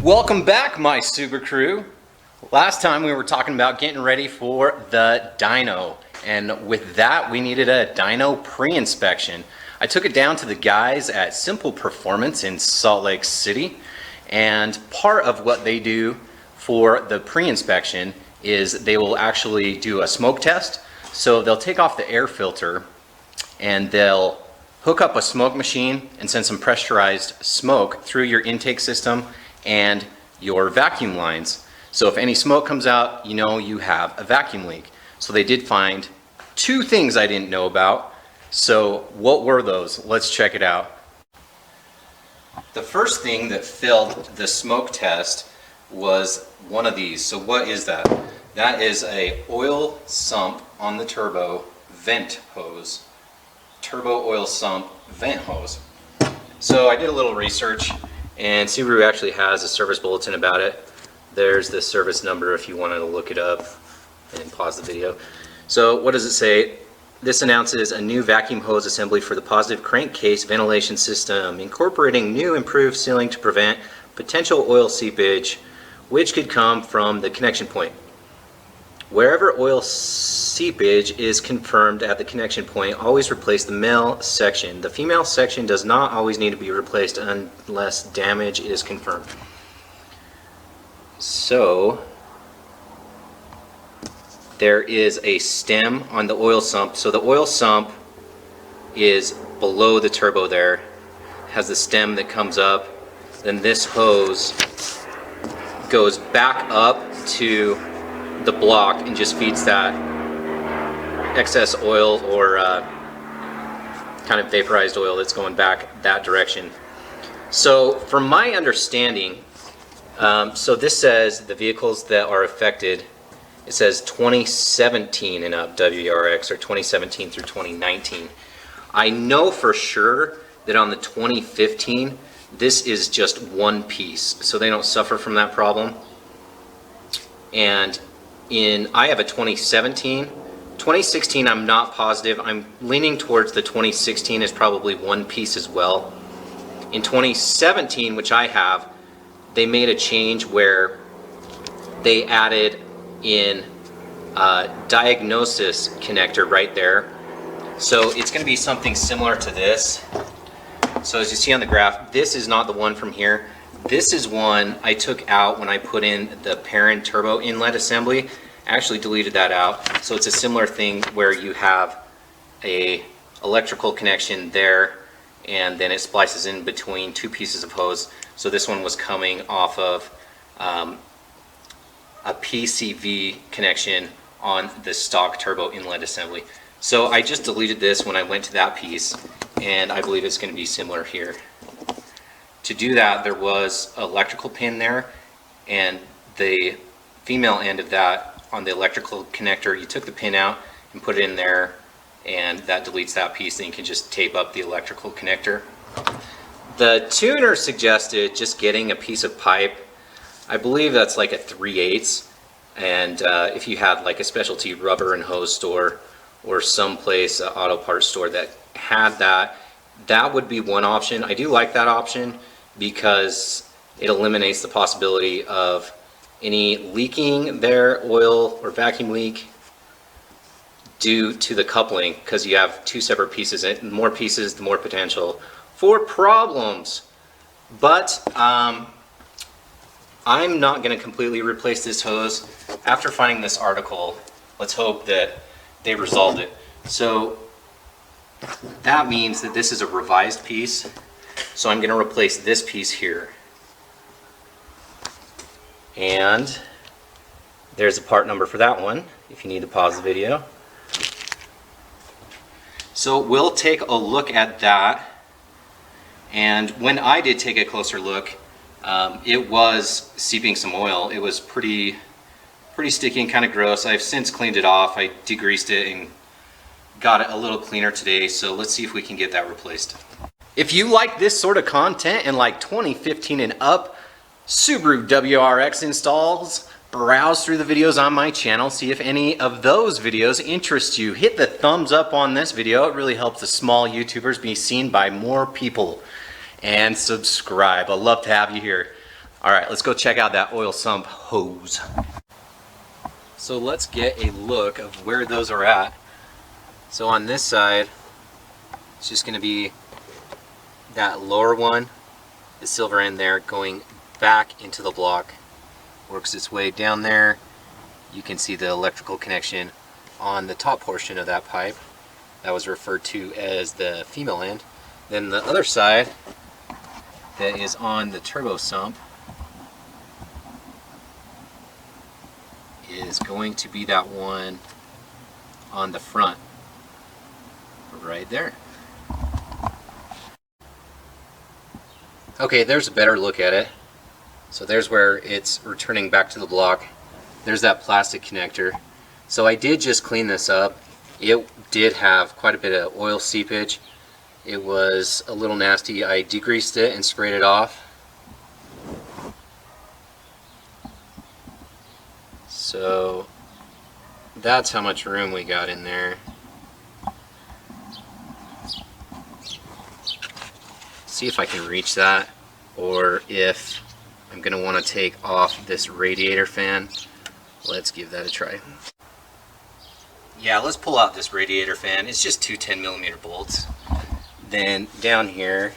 Welcome back, my Super crew. Last time we were talking about getting ready for the dyno, and with that we needed a dyno pre-inspection. I took it down to the guys at Simple Performance in Salt Lake City, and part of what they do for the pre-inspection is they will actually do a smoke test. So they'll take off the air filter and they'll hook up a smoke machine and send some pressurized smoke through your intake system and your vacuum lines. So if any smoke comes out, you know you have a vacuum leak. So they did find two things I didn't know about. So what were those? Let's check it out. The first thing that failed the smoke test was one of these. So what is that? That is a oil sump on the turbo vent hose. Turbo oil sump vent hose. So I did a little research, and Subaru actually has a service bulletin about it. There's the service number if you wanted to look it up, and pause the video. So what does it say? This announces a new vacuum hose assembly for the positive crankcase ventilation system, incorporating new improved sealing to prevent potential oil seepage, which could come from the connection point. Wherever oil seepage is confirmed at the connection point, always replace the male section. The female section does not always need to be replaced unless damage is confirmed. So there is a stem on the oil sump. So the oil sump is below the turbo there, has the stem that comes up. Then this hose goes back up to the block and just feeds that excess oil or kind of vaporized oil that's going back that direction. So from my understanding, so this says the vehicles that are affected, it says 2017 and up WRX, or 2017 through 2019. I know for sure that on the 2015 this is just one piece, so they don't suffer from that problem. And I have a 2017. 2016 I'm not positive. I'm leaning towards the 2016 is probably one piece as well. In 2017, which I have, they made a change where they added in a diagnosis connector right there. So it's going to be something similar to this. So as you see on the graph, this is not the one from here. This is one I took out when I put in the Perrin turbo inlet assembly. I actually deleted that out. So it's a similar thing where you have a electrical connection there, and then it splices in between two pieces of hose. So this one was coming off of a PCV connection on the stock turbo inlet assembly. So I just deleted this when I went to that piece, and I believe it's going to be similar here. To do that, there was an electrical pin there, and the female end of that on the electrical connector, you took the pin out and put it in there, and that deletes that piece, and you can just tape up the electrical connector. The tuner suggested just getting a piece of pipe. I believe that's like a 3/8, and if you had like a specialty rubber and hose store or someplace, an auto parts store that had that, that would be one option. I do like that option because it eliminates the possibility of any leaking there, oil or vacuum leak, due to the coupling, because you have two separate pieces, and the more pieces, the more potential for problems. But I'm not going to completely replace this hose. After finding this article, let's hope that they resolved it. So that means that this is a revised piece. So I'm going to replace this piece here. And there's a part number for that one, if you need to pause the video. So we'll take a look at that. And when I did take a closer look, it was seeping some oil. It was pretty sticky and kind of gross. I've since cleaned it off. I degreased it and got it a little cleaner today. So let's see if we can get that replaced. If you like this sort of content and like 2015 and up Subaru WRX installs, browse through the videos on my channel, see if any of those videos interest you. Hit the thumbs up on this video. It really helps the small YouTubers be seen by more people. And subscribe. I'd love to have you here. All right, let's go check out that oil sump hose. So let's get a look of where those are at. So on this side, it's just going to be that lower one, the silver end there, going back into the block. Works its way down there. You can see the electrical connection on the top portion of that pipe. That was referred to as the female end. Then the other side that is on the turbo sump is going to be that one on the front, right there. Okay, there's a better look at it. So there's where it's returning back to the block. There's that plastic connector. So I did just clean this up. It did have quite a bit of oil seepage. It was a little nasty. I degreased it and sprayed it off. So that's how much room we got in there. See if I can reach that, or if I'm going to want to take off this radiator fan. Let's give that a try. Yeah, let's pull out this radiator fan. It's just two 10mm bolts. Then down here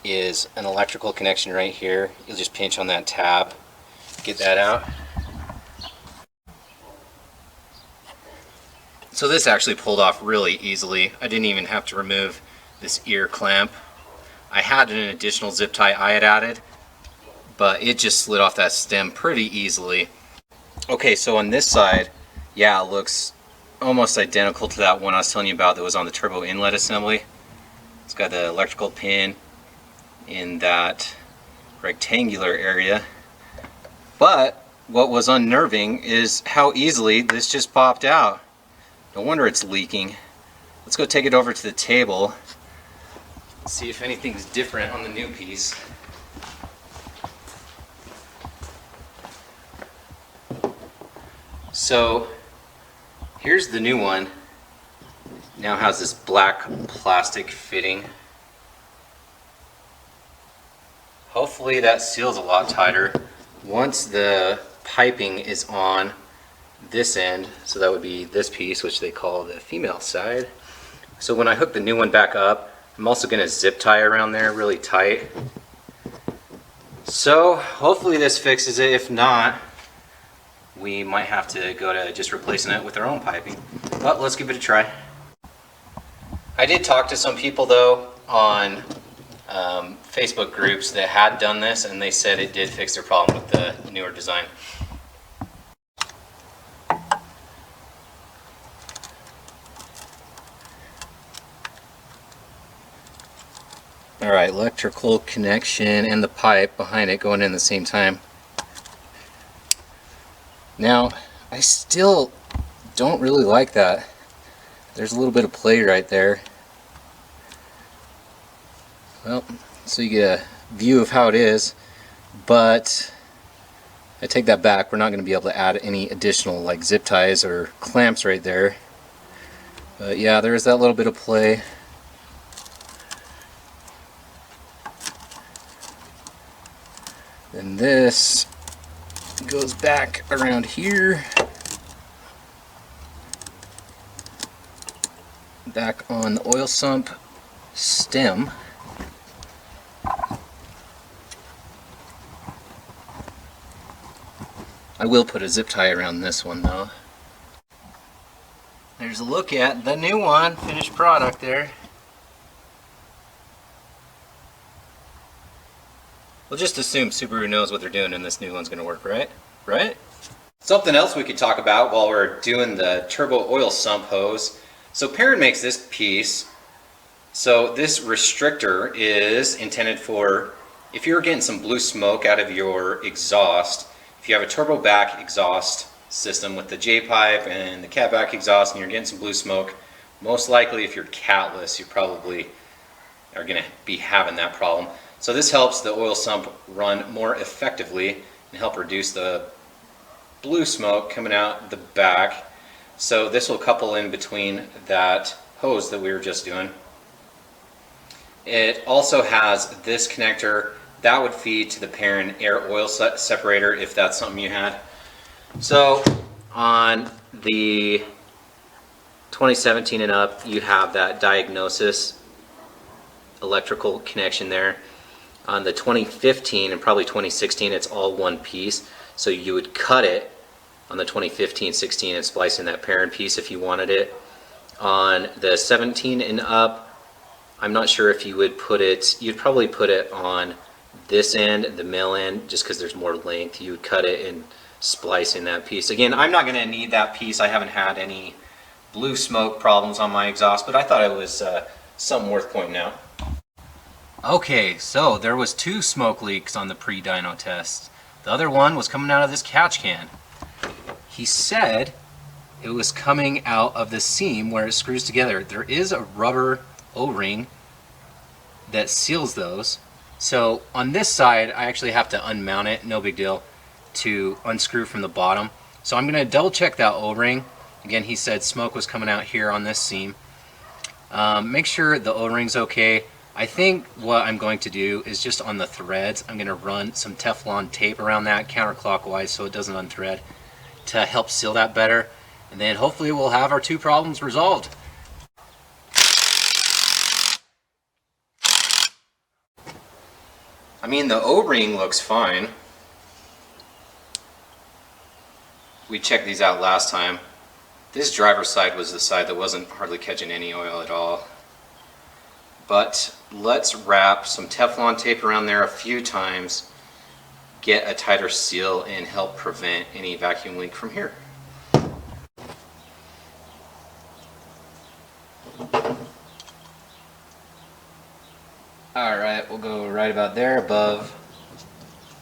is an electrical connection right here. You'll just pinch on that tab, get that out. So this actually pulled off really easily. I didn't even have to remove this ear clamp. I had an additional zip tie I had added, but it just slid off that stem pretty easily. Okay, so on this side, yeah, it looks almost identical to that one I was telling you about that was on the turbo inlet assembly. It's got the electrical pin in that rectangular area. But what was unnerving is how easily this just popped out. No wonder it's leaking. Let's go take it over to the table, see if anything's different on the new piece. So here's the new one. Now has this black plastic fitting. Hopefully that seals a lot tighter. Once the piping is on this end, so that would be this piece, which they call the female side. So when I hook the new one back up, I'm also going to zip tie around there really tight. So hopefully this fixes it. If not, we might have to go to just replacing it with our own piping. But let's give it a try. I did talk to some people though on Facebook groups that had done this, and they said it did fix their problem with the newer design. Alright, electrical connection and the pipe behind it going in the same time. Now, I still don't really like that. There's a little bit of play right there. Well, so you get a view of how it is, but I take that back. We're not going to be able to add any additional like zip ties or clamps right there. But yeah, there is that little bit of play. Then this goes back around here, back on the oil sump stem. I will put a zip tie around this one though. There's a look at the new one, finished product there. We'll just assume Subaru knows what they're doing and this new one's going to work, right? Right? Something else we could talk about while we're doing the turbo oil sump hose. So Perrin makes this piece. So this restrictor is intended for if you're getting some blue smoke out of your exhaust. If you have a turbo back exhaust system with the J-pipe and the cat back exhaust and you're getting some blue smoke, most likely if you're catless you probably are going to be having that problem. So this helps the oil sump run more effectively and help reduce the blue smoke coming out the back. So this will couple in between that hose that we were just doing. It also has this connector that would feed to the Perrin air oil separator if that's something you had. So on the 2017 and up, you have that diagnosis electrical connection there. On the 2015 and probably 2016, it's all one piece. So you would cut it on the 2015-16 and splice in that Perrin piece if you wanted it. On the 17 and up, I'm not sure if you would put it, you'd probably put it on this end, the mill end, just because there's more length. You would cut it and splice in that piece. Again, I'm not going to need that piece. I haven't had any blue smoke problems on my exhaust, but I thought it was something worth pointing out. Okay, so there was 2 smoke leaks on the pre-dyno test. The other one was coming out of this catch can. He said it was coming out of the seam where it screws together. There is a rubber O-ring that seals those. So on this side, I actually have to unmount it, no big deal, to unscrew from the bottom. So I'm gonna double check that O-ring. Again, he said smoke was coming out here on this seam. Make sure the O-ring's okay. I think what I'm going to do is just on the threads, I'm gonna run some Teflon tape around that counterclockwise so it doesn't unthread to help seal that better. And then hopefully we'll have our 2 problems resolved. I mean, the O-ring looks fine. We checked these out last time. This driver's side was the side that wasn't hardly catching any oil at all. But let's wrap some Teflon tape around there a few times, get a tighter seal, and help prevent any vacuum leak from here. Alright, we'll go right about there above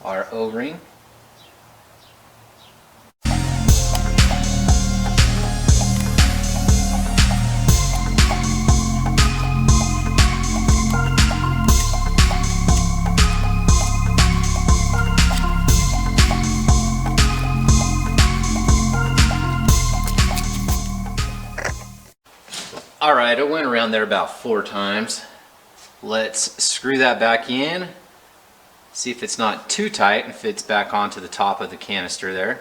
our O-ring. Alright, it went around there about 4 times. Let's screw that back in, see if it's not too tight and fits back onto the top of the canister there.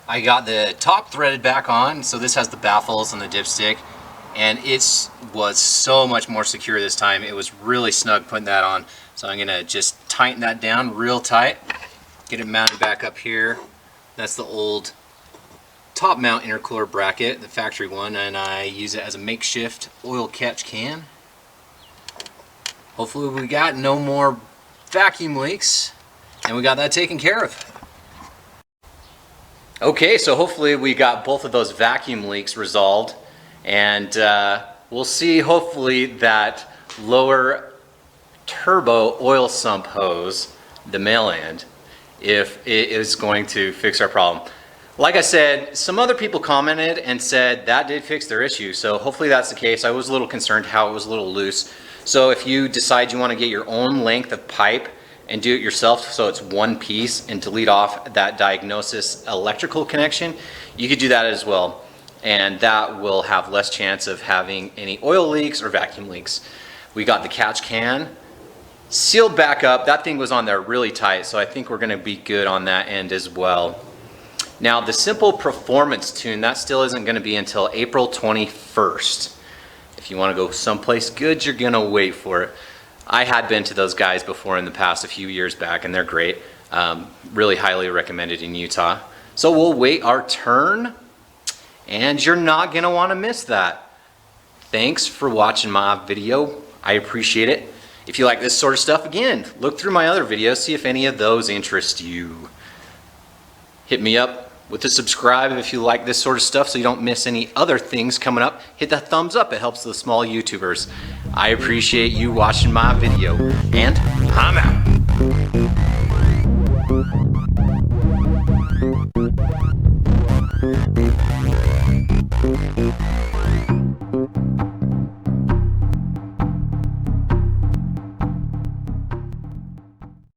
I got the top threaded back on, so this has the baffles and the dipstick, and it was so much more secure this time. It was really snug putting that on, so I'm gonna just tighten that down real tight, get it mounted back up here. That's the old top mount intercooler bracket, the factory one, and I use it as a makeshift oil catch can. Hopefully we got no more vacuum leaks and we got that taken care of. Okay, so hopefully we got both of those vacuum leaks resolved, and we'll see hopefully that lower turbo oil sump hose, the male end, if it is going to fix our problem. Like I said, some other people commented and said that did fix their issue, so hopefully that's the case. I was a little concerned how it was a little loose. So if you decide you want to get your own length of pipe and do it yourself so it's one piece and delete off that diagnosis electrical connection, you could do that as well. And that will have less chance of having any oil leaks or vacuum leaks. We got the catch can sealed back up. That thing was on there really tight, so I think we're going to be good on that end as well. Now the simple performance tune, that still isn't going to be until April 21st. If you want to go someplace good, you're going to wait for it. I had been to those guys before in the past a few years back, and they're great. Really highly recommended in Utah. So we'll wait our turn, and you're not going to want to miss that. Thanks for watching my video. I appreciate it. If you like this sort of stuff, again, look through my other videos, see if any of those interest you. Hit me up with a subscribe if you like this sort of stuff so you don't miss any other things coming up. Hit the thumbs up, it helps the small YouTubers. I appreciate you watching my video, and I'm out.